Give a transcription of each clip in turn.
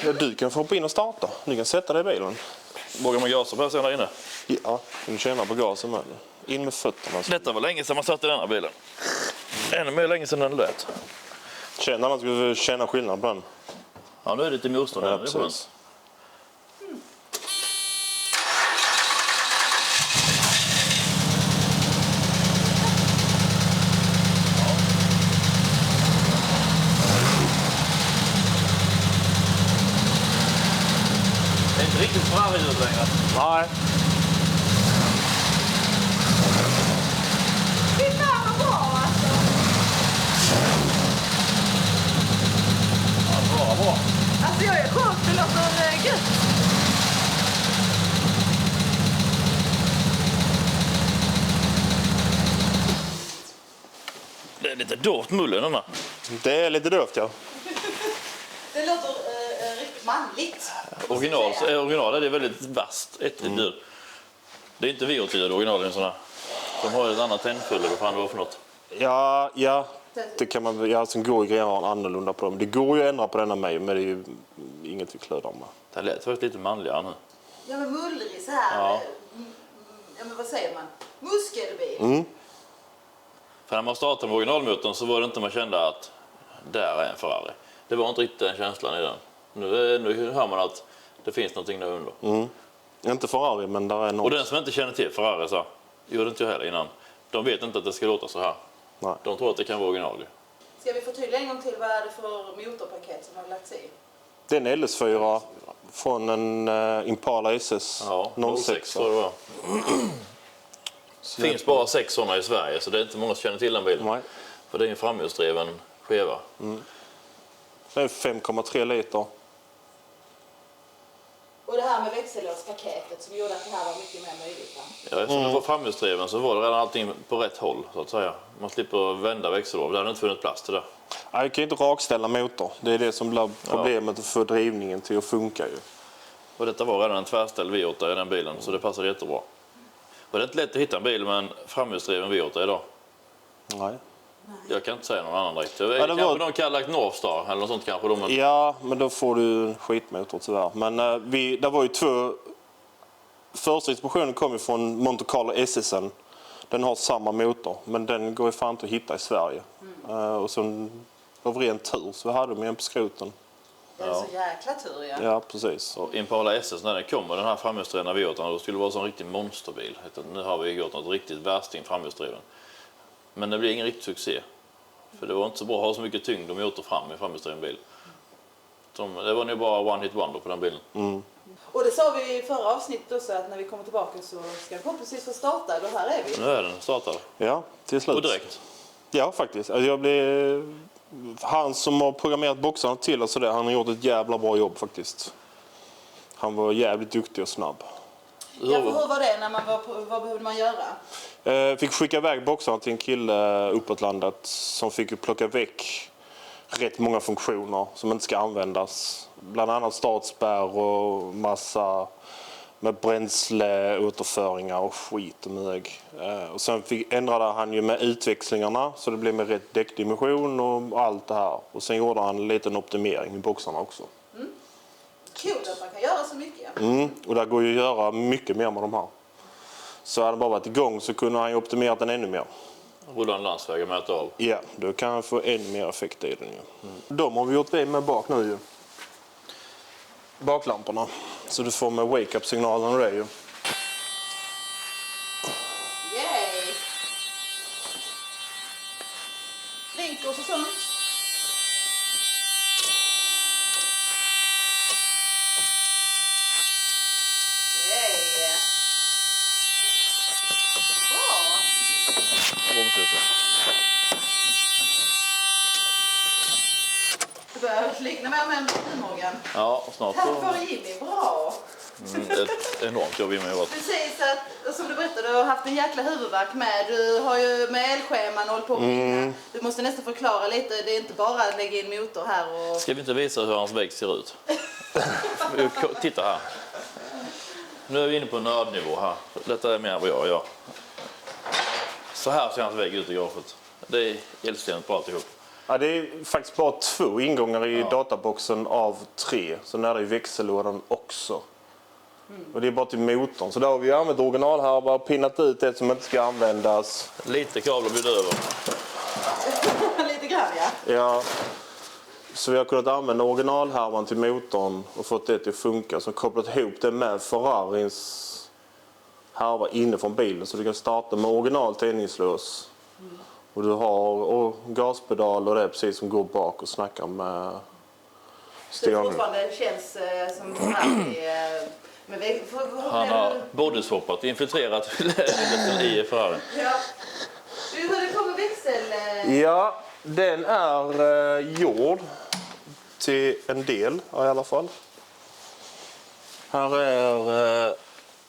Ja, du kan få hoppa in och starta. Du kan sätta dig i bilen. Vågar man gasa på här sidan där inne? Ja, du känner på gasen med. In med fötterna. Detta var länge sedan man satt i den här bilen. Ännu mer länge sedan den lät. Känner att du känna skillnad på den? Ja, nu är det lite motstånd. Ja, precis. Det är inte riktigt Ferrari ut längre. Nej. Det är bra alltså. Ja, bra. Alltså jag är sjukt, det låter gött. Det är lite dovt mullen denna. Det är lite dövt, ja. Det låter riktigt manligt. Original är det väldigt vasst, äckligt ljud. Det är inte V8-ljud originalen såna. De har ett annat tändfulle, vad fan det var för något. Ja. Det kan man, ja, sen går ju grejerna annorlunda på dem. Det går ju att ändra på denna mig, men det är ju inget vi klödar med. Det lät faktiskt lite manligare nu. Ja men mullrig så här. Ja. Ja men vad säger man? Muskelbil. För när man startade med originalmotorn så var det inte man kände att där är en Ferrari. Det var inte riktigt den känslan i den. Nu hör man att det finns någonting där under. Inte Ferrari, men där är något. Och den som inte känner till Ferrari så gjorde inte jag heller innan. De vet inte att det ska låta så här. Nej. De tror att det kan vara original. Ska vi förtydliga en gång till vad är det för motorpaket som har lagts i? Det är en LS4 från en Impala SS Ja, 06. tror jag det var. Det finns bara 6 sådana i Sverige så det är inte många som känner till den bilen. Nej. För det är en framhjulsdriven skeva. Det är 5,3 liter. Och det här med växellådspaketet som gjorde att det här var mycket mer möjligt va? Ja, eftersom det var framhjulsdriven så var det redan allting på rätt håll så att säga. Man slipper vända växellåd. Det hade inte funnits plats till det. Nej, jag kan inte rakställa motor. Det är det som blir problemet att få drivningen till att funka ju. Och detta var redan en tvärställd V8 i den bilen så det passade jättebra. Och det är inte lätt att hitta en bil med en framhjulsdriven V8 idag. Nej. Jag kan inte säga någon annan direkt. det Kanske var... någon Cadillac Northstar eller något sånt kanske. Men... Ja, men då får du en skitmotor tyvärr. Men det var ju två... Första expansionen kom ju från Monte Carlo SSN. Den har samma motor, men den går ju fan inte att hitta i Sverige. Och sen av ren tur så vi hade de en på skroten. Det är så jäkla tur ja. Ja, precis. Och Impala SS när den kommer, den här framhjulsdrivna V8, då skulle det vara en sån riktig monsterbil. Nu har vi gjort något riktigt värsting framhjulsdriven. Men det blir ingen riktig succé. För det var inte så bra att ha så mycket tyngd och motor fram i framhjulsdriven bil. Det var nog bara one hit wonder på den bilen. Och det sa vi i förra avsnittet också att när vi kommer tillbaka så ska vi precis få starta. Och här är vi. Nu är den startad. Ja, till slut. Och direkt. Ja, faktiskt. Alltså, han som har programmerat boxarna till oss, han har gjort ett jävla bra jobb faktiskt. Han var jävligt duktig och snabb. Ja, hur var det när man var på, vad behövde man göra? Fick skicka iväg boxarna till en kille uppåt landet som fick plocka väck rätt många funktioner som inte ska användas. Bland annat startspärr och massa med bränsleåterföringar och skit och mög. Och sen ändrade han ju med utväxlingarna så det blev med rätt däckdimension och allt det här. Och sen gjorde han en liten optimering i boxarna också. Kul att man kan göra så mycket. Och det går ju att göra mycket mer med de här. Så hade han bara varit igång så kunde han ju optimera den ännu mer. Rulla en landsväg och mäta av. Ja, då kan han få ännu mer effekt i den. Ja. De har vi gjort det med bak nu ju. Baklamporna. Så du får med wake-up-signalen och det ju. Yay! Blinkers och sånt. Yay! Bra! Bromshuset. Det börjar likna mer med en Morgan. Ja, snart Här så. får Jimmy bra. Ett enormt jobb Jimmy har gjort. Precis, att, som du berättade, du har haft en jäkla huvudvärk med. Du har ju med elscheman hållit på med. Du måste nästan förklara lite. Det är inte bara att lägga in motor här. Och... Ska vi inte visa hur hans vägg ser ut? Titta här. Nu är vi inne på nördnivå här. Detta är mer vad jag gör. Så här ser hans vägg ut i garaget. Det är elstenet på alltihop. Ja, det är faktiskt bara 2 ingångar i databoxen av 3. Sen är det i växellådan också. Och det är bara till motorn. Så där har vi använt originalhärva, pinnat ut det som inte ska användas. Lite kablar blir det över. Lite grann, ja. Ja. Så vi har kunnat använda originalhärvan till motorn och fått det till att funka. Så kopplat ihop det med Ferraris härva inne från bilen. Så du kan starta med original tändningslås. Och du har gaspedal och det är precis som går bak och snackar med styrningen. Det fortfarande känns som så här. Han har bodyswappat, infiltrerat i Ferrari. Ja. Hur det kommer växel? Ja, den är gjord till en del i alla fall.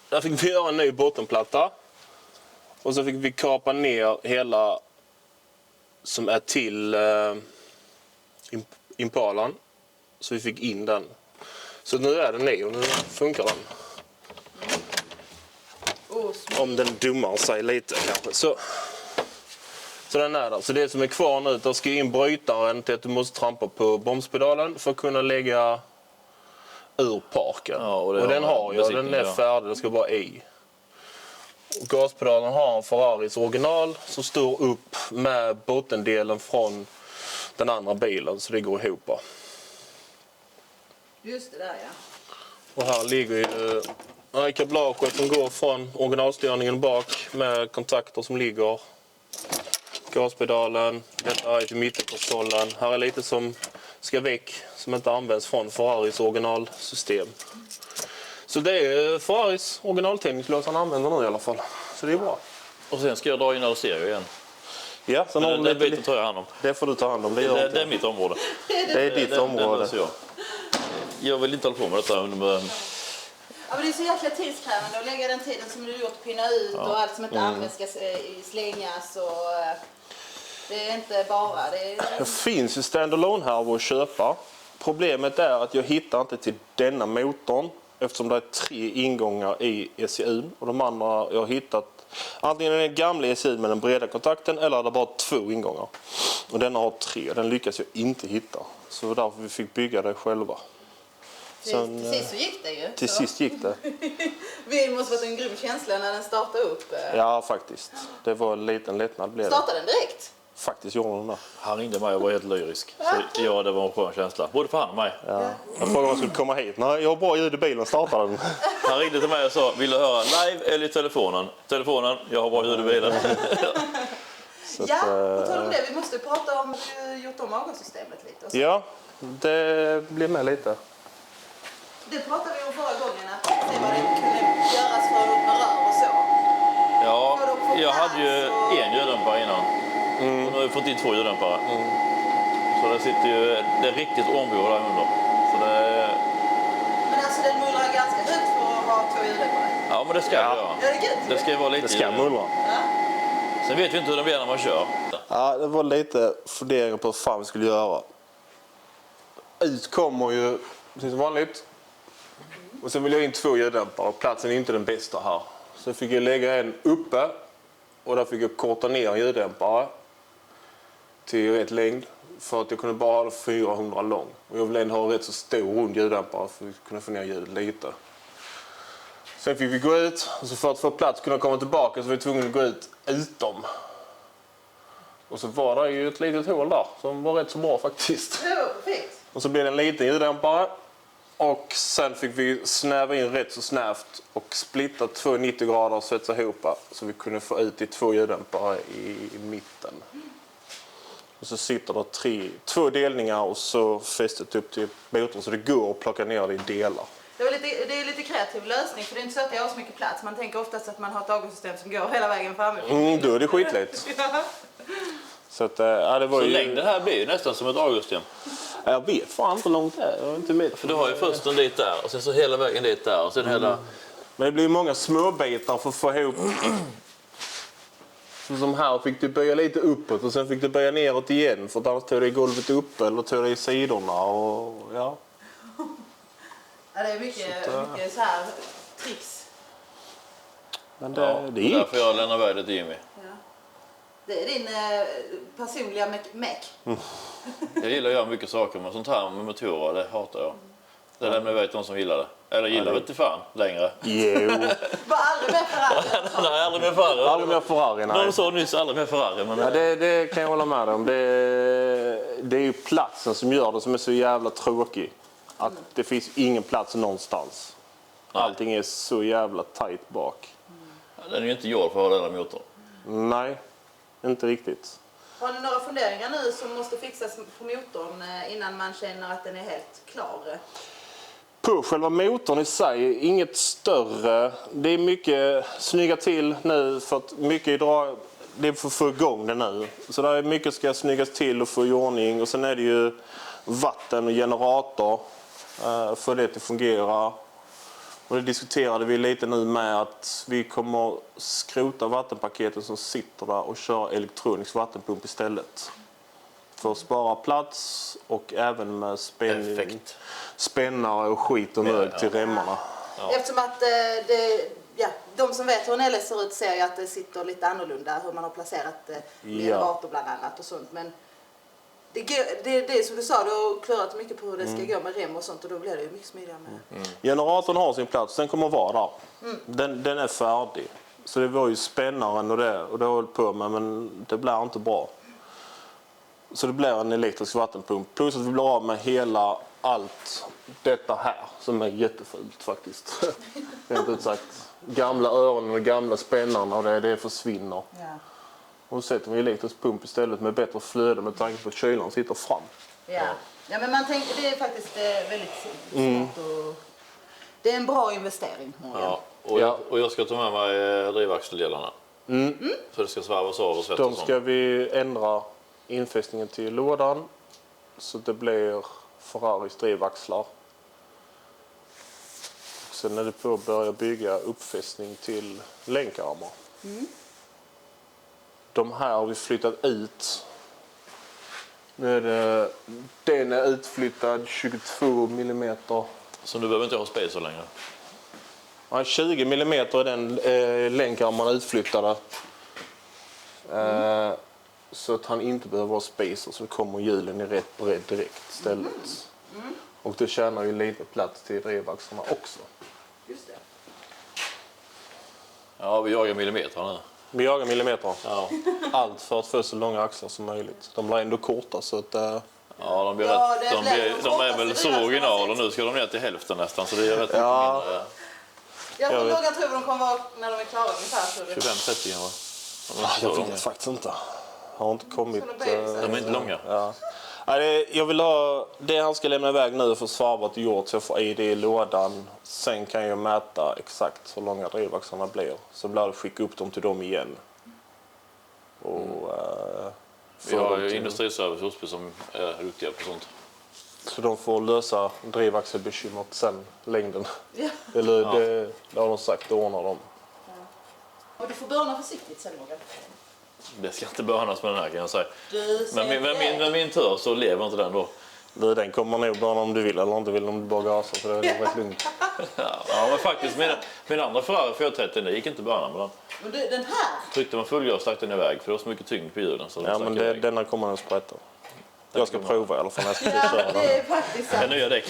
Där fick vi göra en ny bottenplatta. Och så fick vi kapa ner hela som är till Impalan. Så vi fick in den. Så nu är den ny och nu funkar den. Om den dummar sig lite kanske. Så den är där. Så det som är kvar nu, då ska in brytaren till att du måste trampa på bromspedalen för att kunna lägga ur parken. Ja, och den har jag, den är färdig, den ska bara i. Och gaspedalen har en Ferraris original som står upp med bottendelen från den andra bilen så det går ihop. Just det där, ja. Och här ligger ju kablaget som går från originalstyrningen bak med kontakter som ligger. Gaspedalen, detta är till mittenkonsolen. Här är lite som ska väck som inte används från Ferraris originalsystem. Så det är Ferraris originaltändningslås han använder nu i alla fall. Så det är bra. Och sen ska jag dra in och se igen. Ja, sen Men den biten tar jag hand om. Det får du ta hand om. Det är mitt område. Det är ditt område. Jag vill inte hålla på med detta under... Ja, men det är så jäkla tidskrävande att lägga den tiden som du gjort att pinna ut och allt som inte används ska slängas. Och, det är inte bara... Det finns ju standalone-härvor att köpa. Problemet är att jag hittar inte till denna motorn eftersom det är 3 ingångar i ECU. Och de andra jag har hittat antingen den gamla ECU med den breda kontakten eller är det bara 2 ingångar. Och denna har 3 och den lyckas jag inte hitta. Så därför vi fick bygga det själva. Sen, till sist så gick det ju. Till sist gick det. Det måste varit en grym känsla när den startade upp. Ja, faktiskt. Det var en liten lättnad. Startade den direkt? Faktiskt gjorde den det. Han ringde mig och var helt lyrisk. Så ja, det var en skön känsla. Både för han och mig. Ja. Jag frågade om jag skulle komma hit. Nej, jag har bra ljud i bilen. Startade den. Han ringde till mig och sa, vill du höra live eller i telefonen? Telefonen, jag har bra ljud i bilen. Ja, på tal om det. Vi måste prata om hur du gjort om avgassystemet lite. Och så. Ja, det blir med lite. Det pratade vi om förra gången, att se vad det kunde göras för att med rör och så. Ja, jag hade ju en ljuddämpare innan. Och nu har jag fått in 2 ljuddämpare. Så det sitter ju, det är riktigt ormbord där under. Så det... Men alltså den mullrar ganska högt för att ha 2 ljuddämpare. Ja, men det ska jag göra. Ja, det är gött. Det ska ju vara lite... Det ska mullra. Ja. Sen vet vi inte hur den blir när man kör. Ja, det var lite funderingar på vad fan vi skulle göra. Ut kommer ju precis som vanligt. Och sen vill jag in 2 ljuddämpare. Platsen är inte den bästa här. Så fick jag lägga en uppe. Och där fick jag korta ner en ljuddämpare till rätt längd. För att jag kunde bara ha 400 lång. Och jag ville ändå ha rätt så stor rund ljuddämpare för att kunna få ner ljudet lite. Sen fick vi gå ut. Och så för att få plats kunna komma tillbaka så var vi tvungna att gå ut utom. Och så var det ju ett litet hål där som var rätt så bra faktiskt. Ja, perfekt. Och så blev det en liten ljuddämpare. Och sen fick vi snäva in rätt så snävt och splitta 2 90 grader och sätta ihop så vi kunde få ut i 2 ljuddämpare i mitten. Och så sitter det 2 delningar och så fästet upp till motorn så det går att plocka ner det i delar. Det är lite kreativ lösning för det är inte så att jag har så mycket plats. Man tänker oftast att man har ett avgassystem som går hela vägen framifrån. Då är det skitlätt. Ja. Så att, ja, det var Så ju... längden här blir ju nästan som ett avgassystem. Jag vet fan hur långt det är. Jag är inte med. För du har ju först en dit där och sen så hela vägen dit där och sen hela... Men det blir många små bitar för att få ihop. Så som här fick du böja lite uppåt och sen fick du böja neråt igen för att annars tog det i golvet upp eller tog det i sidorna och ja. Ja, det är mycket så här tricks. Men Ja, det gick. därför jag lämnar iväg det till Jimmy. Ja. Det är din personliga meck. Jag gillar att göra mycket saker, men sånt här med motorer, det hatar jag. Det lämnar jag till de som gillar det. Eller gillar det inte fan längre. Jo. Var aldrig med Ferrari. Nej, aldrig mer Ferrari. Aldrig mer Ferrari, nej. Någon sa nyss aldrig mer Ferrari. Men... Ja, det kan jag hålla med om. Det är ju platsen som gör det som är så jävla tråkig. Att det finns ingen plats någonstans. Nej. Allting är så jävla tajt bak. Den är ju inte gjord för att ha den här motorn. Nej, inte riktigt. Har ni några funderingar nu som måste fixas på motorn innan man känner att den är helt klar? På själva motorn i sig, inget större. Det är mycket snygga till nu för att mycket idag, det är för att få igång det nu. Så där är mycket ska snyggas till och få i ordning. Och sen är det ju vatten och generator för det att fungera. Och det diskuterade vi lite nu med att vi kommer skrota vattenpaketet som sitter där och köra elektronisk vattenpump istället. För att spara plats och även med spännare och skit och nöd till remmarna. Ja. Eftersom att de som vet hur en LS ser ut ser ju att det sitter lite annorlunda, hur man har placerat generator bland annat och sånt. Men det är som du sa, du har klurat mycket på hur det ska gå med rem och sånt och då blir det ju mycket smidigare med. Generatorn har sin plats, den kommer att vara där. Den är färdig. Så det var ju spännaren och det har jag hållit på med, men det blir inte bra. Så det blir en elektrisk vattenpump. Plus att vi blir av med hela allt detta här som är jättefult faktiskt. Rent ut sagt. Gamla öron och gamla spännarna och det försvinner. Ja. Och så sätter vi elektrisk pump istället med bättre flöde med tanke på att kylan sitter fram. Ja, men man tänker det är faktiskt väldigt smart och det är en bra investering. Ja. Och jag ska ta med mig drivaxeldelarna. Så det ska svarvas av och svettas om. De ska vi ändra infästningen till lådan så det blir Ferraris drivaxlar. Sen är det på att börja bygga uppfästning till länkarmar. De här har vi flyttat ut. Nu är den är utflyttad 22 mm. Så du behöver inte ha spacer längre? Ja, 20 mm är den länkarmarna utflyttade. Så att han inte behöver ha spacer så kommer hjulen i rätt bredd direkt istället. Och det tjänar ju lite plats till drivaxlarna också. Just det. Ja, vi jagar millimeter nu. Vi jagar millimeter. Ja. Allt för att få så långa axlar som möjligt. De blir ändå korta så att... Ja, de blir Ja, rätt. De är väl så original och nu ska de ner till hälften nästan så det är rätt mycket mindre. Hur långa tror de kommer vara när de är klara ungefär? 25-30 kanske. Jag vet faktiskt inte. Har inte kommit... De är inte långa. Ja. Jag vill ha det han ska lämna iväg nu för svarvat gjort så jag får i det i lådan. Sen kan jag mäta exakt hur långa drivaxlarna blir. Så blir det skicka upp dem till dem igen. Och, Vi har ju industriservice i Osby som är duktiga på sånt. Så de får lösa drivaxelbekymret sen, längden. Ja. Eller det har de sagt, det ordnar de. Och du får börja försiktigt sen, Morgan. Det ska inte börnas med den här kan jag säga. Men min tur så lever inte den då. Den kommer nog börja om du vill eller inte vill om du bara gasar så det är rätt lugnt. Ja, men faktiskt min andra Ferrari 430 det gick inte att börja med den. Men den här? Tryckte man fullgas stack den iväg för det var så mycket tyngd på hjulen. Så Ja, men denna kommer den sprätta. Jag ska prova i alla fall när jag ska köra Det är faktiskt sant. den. Nya däck.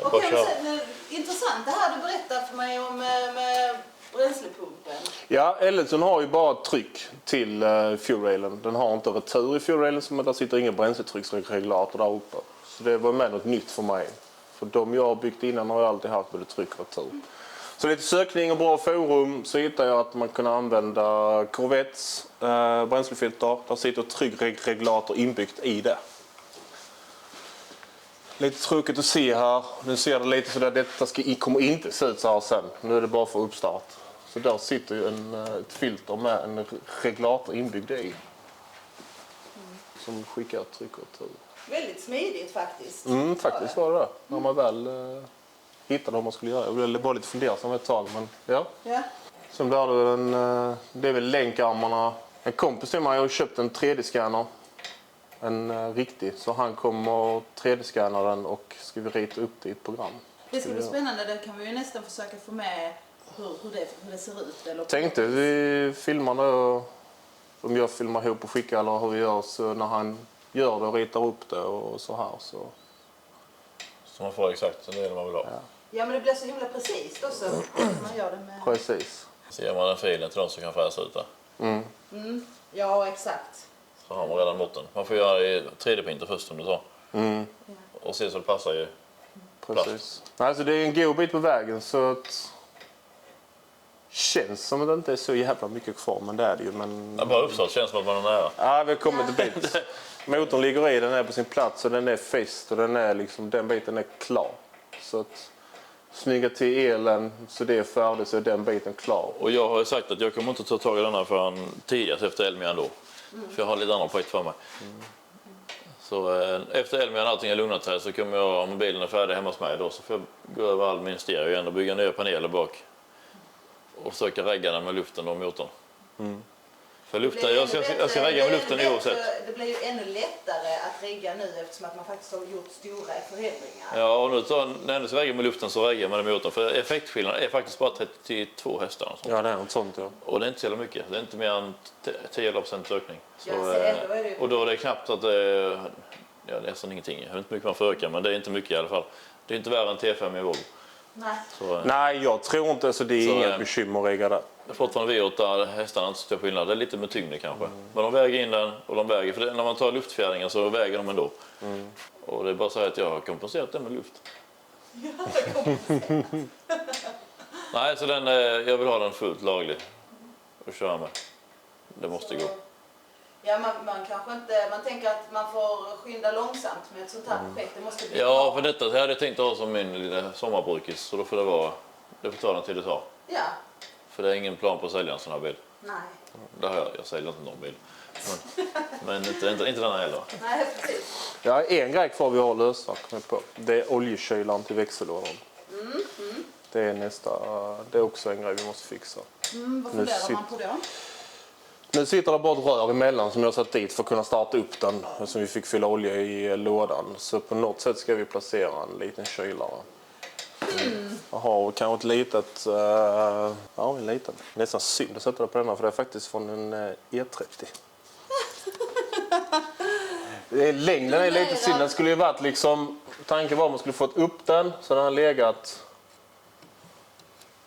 Okej, men intressant det här du berättar för mig om med bränslepumpen. Ja, Ellison har ju bara tryck till fuelrailen. Den har inte retur i fuelrailen så där sitter ingen bränsletrycksregulator där uppe. Så det var med något nytt för mig. För de jag har byggt innan har jag alltid haft både tryck och retur. Så lite sökning och bra forum så hittade jag att man kunde använda Corvettes bränslefilter. Där sitter tryckregulator inbyggt i det. Lite tråkigt att se här. Nu ser det lite så där detta kommer inte se ut så här sen. Nu är det bara för uppstart. Så där sitter ju ett filter med en regulator inbyggd i. Som skickar tryck och retur. Väldigt smidigt faktiskt. Faktiskt var det. När man väl hittade vad man skulle göra. Jag blev bara lite fundersam ett tag. Men ja. Sen blir det är väl länkarmarna. En kompis till mig har köpt en 3D-scanner. En riktig. Så han kommer 3D-scanna den och ska vi rita upp det i ett program. Det ska bli spännande. Det kan vi ju nästan försöka få med hur det ser ut. Eller tänkte vi filmar och om jag filmar ihop och skickar eller hur vi gör, så när han gör det och ritar upp det och så här så man får exakt den del man vill ha. Ja, men det blir så himla precis också. Man gör det med... Precis. Så ger man den filen till de som kan fräsa ut det. Ja, exakt. Så har man redan måtten. Man får göra i 3D-printer först som du sa. Och se så det passar ju. Precis. Alltså det är en god bit på vägen så att känns som att det inte är så jävla mycket kvar, men det är det ju. Men... Ja, bara uppstart känns som att man är nära. Ja, vi har kommit en bit. Motorn ligger i, den är på sin plats och den är fäst och den är liksom, den biten är klar. Så att snygga till elen så det är färdigt så är den biten klar. Och jag har ju sagt att jag kommer inte ta tag i denna förrän tidigast efter Elmian då. För jag har lite andra projekt för mig. Så efter Elmian allting är lugnat här så kommer jag, om bilen är färdig hemma hos mig då, så får jag gå över all min stereo igen och bygga nya paneler bak. Och försöka regga den med luften och motorn. För luften, jag ska regga med luften oavsett. Det blir ju ännu lättare att regga nu eftersom att man faktiskt har gjort stora förändringar. Ja, och nu när jag ska regga med luften så reggar man med motorn. För effektskillnaden är faktiskt bara 32 hästar. Och sånt. Ja, det är något sånt, ja. Och det är inte så jävla mycket. Det är inte mer än 10% ökning. Så, Ja, så ändå är det ju... Och då är det knappt att det är nästan ingenting. Jag vet inte mycket man får öka, men det är inte mycket i alla fall. Det är inte värre än T5 i Volvo. Nej. Så, Nej, jag tror inte så. Det är Så, inget bekymmer att regga där. jag har fortfarande V8 hästarna inte så stor skillnad. Det är lite med tyngden kanske. Men de väger in den och de väger. För det, när man tar luftfjädringar så väger de ändå. Och det är bara så att jag har kompenserat det med luft. Nej, så jag vill ha den fullt laglig. Och köra med. Det måste gå. Ja, man kanske inte... Man tänker att man får skynda långsamt med ett sånt här projekt. Det måste bli Ja, bra. för detta hade jag tänkt ha som min lilla sommarbrukis. Så då får det får ta den till det tar. Ja. För det är ingen plan på att sälja en sån här bil. Nej. Det har jag säljer inte någon bil. Men inte denna heller. Nej, precis. Ja, en grej kvar vi har lösa på. Det är oljekylaren till växellådan. Det är också en grej vi måste fixa. Vad funderar man på då? Nu sitter det bara ett rör emellan som jag har satt dit för att kunna starta upp den. Som vi fick fylla olja i lådan. Så på något sätt ska vi placera en liten kylare. Jag har kanske ett litet... ja, en liten. Nästan synd att sätta det på denna för det är faktiskt från en E30. Längden är lite synd. Den skulle ju varit liksom... Tanken var att man skulle fått upp den så den har legat...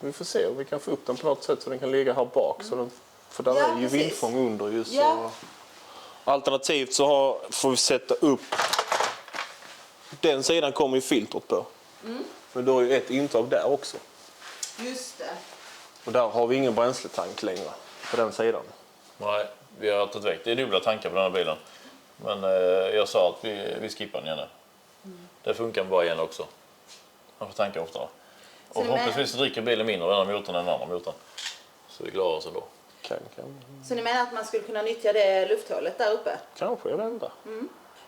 Vi får se om vi kan få upp den på något sätt så den kan ligga här bak. Så den... För där är ju vindfång under just så. Alternativt så får vi sätta upp... Den sidan kommer ju filtret på. Men då är ju ett intag där också. Just det. Och där har vi ingen bränsletank längre på den sidan. Nej, vi har tagit väck. Det är dubbla tankar på den här bilen. Men jag sa att vi skippar den igen. Det funkar bara igen också. Man får tanka oftare. Och förhoppningsvis dricker bilen mindre den här motorn än den andra motorn. Så vi klarar oss ändå. Så ni menar att man skulle kunna nyttja det lufthålet där uppe? Kanske, jag vet inte.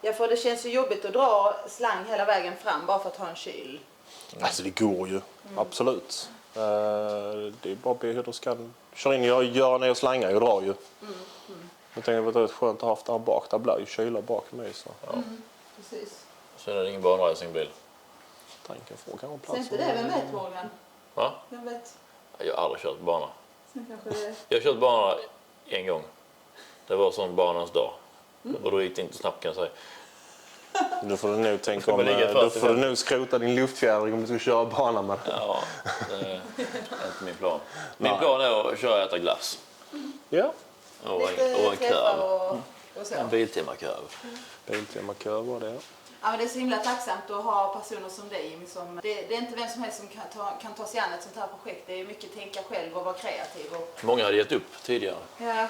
Ja, för det känns ju jobbigt att dra slang hela vägen fram bara för att ha en kyl. Alltså det går ju, absolut. Det är bara hur du ska köra in och göra ner slangar och dra ju. Jag tänkte att det var skönt att ha haft där bak. Där blir ju kyla bak med. Så. Ja. Precis. Sen är det ingen banracingbil. Tanken får kanske Sen plats. inte det, vem vet Morgan? Va? Vem vet? Jag har aldrig kört bana. Sen kanske det... Jag har kört bana en gång. Det var sån banans dag. Och då gick det inte snabbt kan jag säga. Då får du nog tänka om, ligga då får du nog skrota din luftfjädring om du ska köra bana med. Ja, det är inte min plan. Min plan är att köra och äta glass. Ja. Och en träffar kurv. och så. En Biltema-kurv. Biltema-kurv var det. Ja, men det är så himla tacksamt att ha personer som dig, Jimmy. Det är inte vem som helst som kan ta sig an ett sånt här projekt. Det är mycket tänka själv och vara kreativ. Och... Många hade gett upp tidigare. Ja.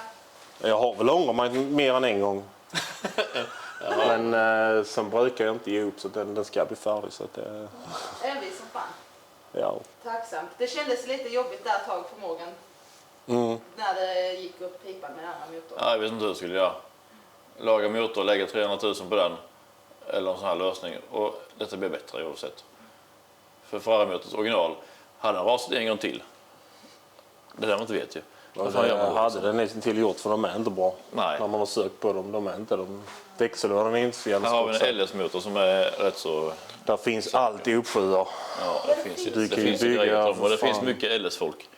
Jag har väl ångrat mig mer än en gång. Men sen brukar jag inte ge upp så den ska bli färdig. Så att det... Envis som fan. Ja. Tacksamt. Det kändes lite jobbigt där ett tag för Morgan. När det gick upp pipan med den andra motorn. Ja, jag vet inte hur jag skulle göra. Laga motor och lägga 300 000 på den. Eller en sån här lösning. Och detta blir bättre oavsett. För förra motors original hade den rasat en gång till. Det där man inte vet ju. Jag hade den nästan till gjort för de är inte bra. Nej. När man har sökt på dem, de är inte de. Växellådan är inte fel. Här har vi en LS-motor som är rätt så... Där finns alltid uppsjuar. Ja, det finns ju Du kan ju grejer bygga, och det för finns fan. mycket LS-folk.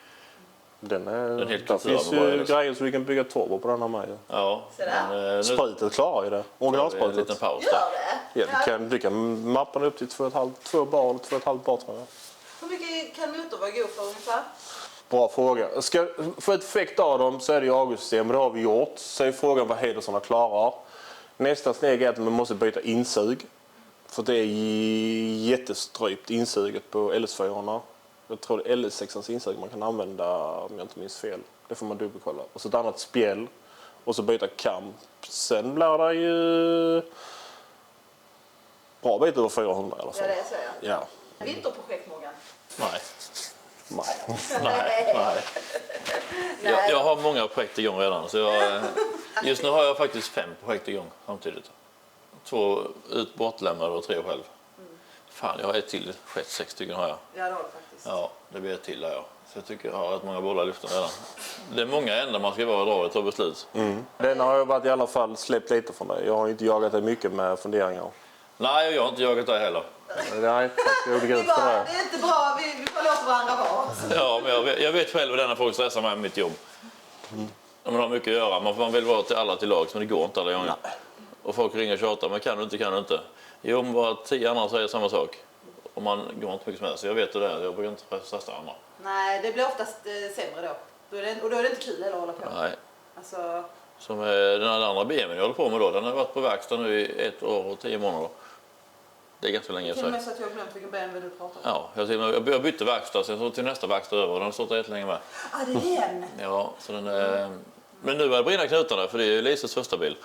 Den helt där finns kulturell ju med grejer så vi kan bygga turbo på den här med. Ja, men, Sprutet klarar ju det. en Originalsprutet. liten paus Gör där. det? Ja, du kan mappa den upp till 2,5 bar eller 2,5 bar tror jag. Hur mycket kan motor vara god för ungefär? Bra fråga. För ett effekt av dem så är det ju AGU-system, det har vi gjort. Så är frågan vad Heidersson klarar. Nästa steg är att man måste byta insug. För det är jättestrypt insuget på LS4. Jag tror det är LS6ans insug man kan använda om jag inte minns fel. Det får man dubbelkolla. Och så ett annat spjäll. Och så byta kam. Sen blir det ju bra bit över 400 i alla fall. Ja, det är så Ja. Vinterprojekt, Morgan? Nej. Nej. Nej. Jag har många projekt igång redan. Så just nu har jag faktiskt 5 projekt igång samtidigt. 2 bortlämnade och 3 själv. Fan, jag har ett till. 6 stycken har jag. Ja, det har du faktiskt. Ja, det blir ett till där, ja. Så jag tycker jag har rätt många bollar lyfta redan. Det är många ändar man ska vara och dra och ta beslut. Den har jag varit i alla fall släppt lite från dig. Jag har inte jagat dig mycket med funderingar. Nej, jag har inte jagat dig heller. Nej, jag Det är inte bra, vi får låta varandra vara. Ja, men jag vet själv hur denna folk stressar med mitt jobb. Man har mycket att göra. Man vill vara till alla till lags, men det går inte alla gånger. Och folk ringer och tjatar, men kan du inte. Jo, men bara 10 andra säger samma sak. Och man går inte mycket med. Så jag vet det där. Jag brukar inte stressa andra. Nej, det blir oftast sämre då. Och då är det inte kul heller att hålla på. Nej. Alltså, Som den här andra BMWn jag håller på med då. Den har varit på verkstad nu i 1 år och 10 månader. Det är ganska länge till och efter. med så att jag har glömt vilken BMW du pratar om. Ja, jag bytte verkstad, sen så till nästa verkstad över och den har stått rätt länge med. Ah, det är den! Ja, så den är... Men nu börjar det brinna knutarna för det är ju Lises första bil.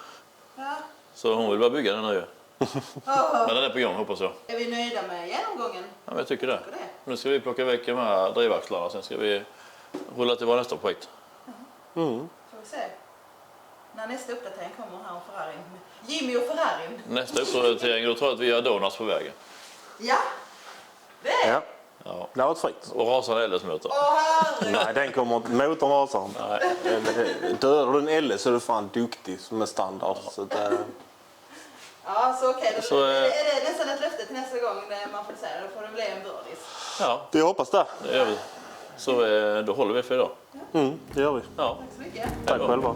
Ja. Så hon vill bara bygga den nu ju. Men den är på gång hoppas jag. Är vi nöjda med genomgången? Ja, men jag tycker det. Tycker det. Nu ska vi plocka väck de här drivaxlarna, sen ska vi rulla till våra nästa projekt. Får vi se. När nästa uppdatering kommer här om Ferrari. Jimmy och Ferrari. Nästa uppdatering, då tror jag att vi gör donuts på vägen. Ja, det. Ja, Ja. det har varit fritt. Och rasande LS-motor. Nej, den kommer inte. Motorn rasar inte. Dödar du en LS så är du fan duktig som är standard. Så det... Ja, så okej. Då Så, är det nästan ett löfte till nästa gång man får säga. Då får det bli en birdis. Ja, Jag hoppas det. det gör vi. Så då håller vi för idag. Det gör vi. Ja. Tack så mycket. Tack själva.